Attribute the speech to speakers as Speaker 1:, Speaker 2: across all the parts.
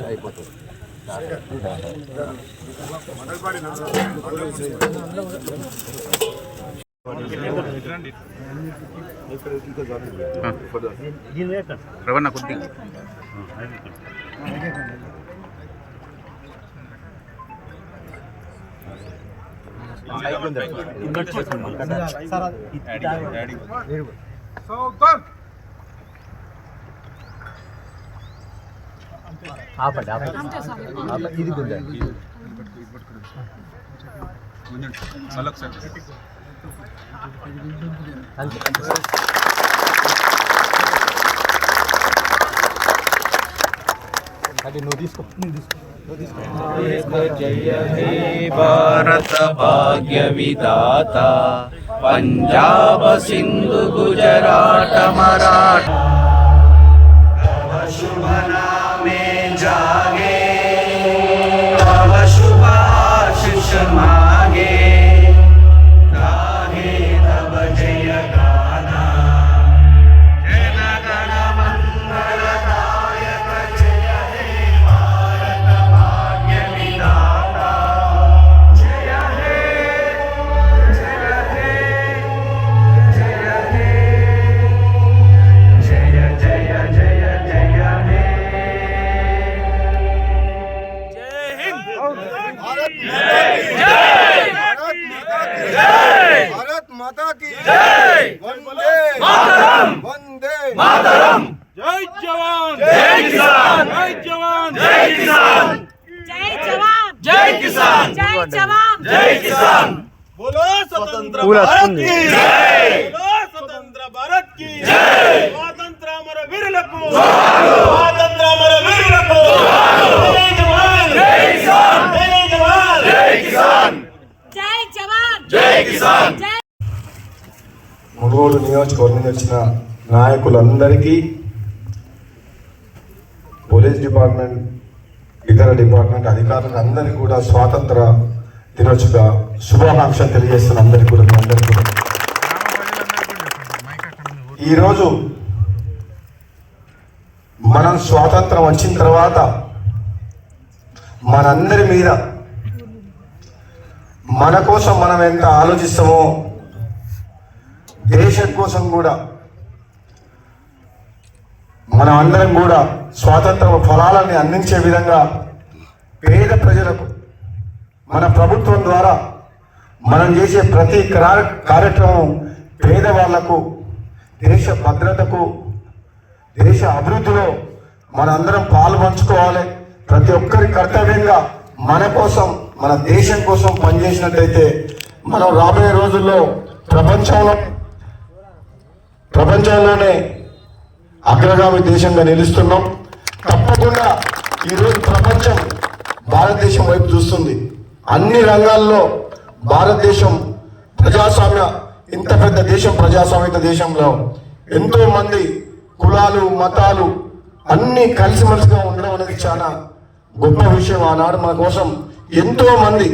Speaker 1: అయిపోతుంది. రవణ కొద్దిగా ఇది అది నువ్వు తీసుకో. జయ హే భారత భాగ్య విధాత పంజాబ సింధు గుజరాట మరాఠ శుభ నామే జాగే తవ శుభ ఆశీష్ మాగే गाहे तब जय गाना जन गण मंगलदायक जय हे भारत भाग्य विधाता जय हे जय हे जय हे जय जय जय जय हे जय हिंद भारत माता की जय वंदे मातरम वंदे मातरम जय जवान जय किसान जय जवान जय किसान
Speaker 2: जय जवान
Speaker 1: जय किसान
Speaker 2: जय जवान
Speaker 1: जय किसान
Speaker 3: बोलो स्वतंत्र भारत की जय बोलो स्वतंत्र भारत की जय स्वातंत्र्य अमर वीरुలకు स्वातंत्र्य अमर वीरुలకు जय जवान जय किसान जय जवान जय किसान
Speaker 2: जय जवान
Speaker 1: जय किसान
Speaker 4: మునుగోడు నియోజకవర్గం వచ్చిన నాయకులందరికీ పోలీస్ డిపార్ట్మెంట్ ఇతర డిపార్ట్మెంట్ అధికారులకు అందరికీ కూడా స్వాతంత్ర దినోత్సవ శుభాకాంక్షలు తెలియజేస్తున్న అందరికీ కూడా ఈరోజు మనం స్వాతంత్రం వచ్చిన తర్వాత మనందరి మీద మన కోసం మనం ఎంత ఆలోచిస్తామో దేశం కోసం కూడా మనం అందరం కూడా స్వాతంత్ర ఫలాలని అందించే విధంగా పేద ప్రజలకు మన ప్రభుత్వం ద్వారా మనం చేసే ప్రతి కార్యక్రమం పేదవాళ్లకు దేశ భద్రతకు దేశ అభివృద్ధిలో మనందరం పాలు పంచుకోవాలి. ప్రతి ఒక్కరి కర్తవ్యంగా మన కోసం మన దేశం కోసం పనిచేసినట్లయితే మనం రాబోయే రోజుల్లో ప్రపంచంలోనే అగ్రగామి దేశంగా నిలుస్తున్నాం. తప్పకుండా ఈరోజు ప్రపంచం భారతదేశం వైపు చూస్తుంది. అన్ని రంగాల్లో భారతదేశం ప్రజాస్వామ్య ఇంత పెద్ద దేశం ప్రజాస్వామ్య దేశంలో ఎంతో మంది కులాలు మతాలు అన్నీ కలిసిమెలిసిగా ఉండడం అనేది చాలా గొప్ప విషయం. ఆనాడు మన కోసం ఎంతో మంది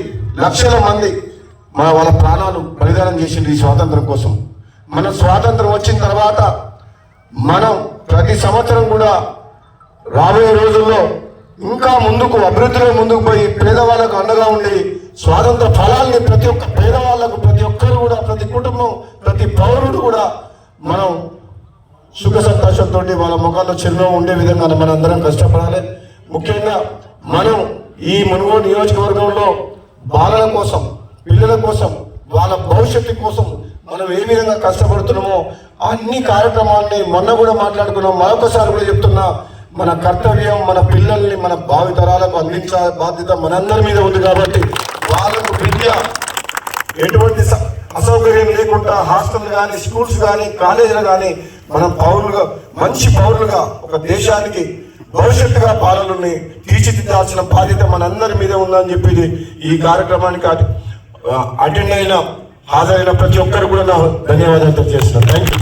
Speaker 4: లక్షల మంది వాళ్ళ ప్రాణాలు బలిదానం చేసింది ఈ స్వాతంత్రం కోసం. మన స్వాతంత్రం వచ్చిన తర్వాత మనం ప్రతి సంవత్సరం కూడా రాబోయే రోజుల్లో ఇంకా ముందుకు అభివృద్ధిలో ముందుకు పోయి పేదవాళ్ళకు అండగా ఉండి స్వాతంత్ర ఫలాల్ని ప్రతి ఒక్క పేదవాళ్ళకు ప్రతి ఒక్కరు కూడా ప్రతి కుటుంబం ప్రతి పౌరుడు కూడా మనం సుఖ సంతోషంతో వాళ్ళ ముఖాల్లో చిరునవ్వు ఉండే విధంగా మనందరం కష్టపడాలి. ముఖ్యంగా మనం ఈ మునుగోడు నియోజకవర్గంలో బాలల కోసం పిల్లల కోసం వాళ్ళ భవిష్యత్తు కోసం మనం ఏ విధంగా కష్టపడుతున్నామో అన్ని కార్యక్రమాలని మొన్న కూడా మాట్లాడుకున్నాం. మరొకసారి కూడా చెప్తున్నా, మన కర్తవ్యం మన పిల్లల్ని మన భావితరాలకు అందించాల బాధ్యత మనందరి మీద ఉంది. కాబట్టి వాళ్ళకు విద్య ఎటువంటి అసౌకర్యం లేకుండా హాస్టల్ కానీ స్కూల్స్ కానీ కాలేజీలు కానీ మనం పౌరులుగా మంచి పౌరులుగా ఒక దేశానికి భవిష్యత్తుగా పాలనని తీర్చిదిద్దాల్సిన బాధ్యత మనందరి మీద ఉందని చెప్పి ఈ కార్యక్రమానికి అటెండ్ అయిన హాజరైన ప్రతి ఒక్కరు కూడా నా ధన్యవాదాలు తెలియజేస్తున్నాను. Thank you.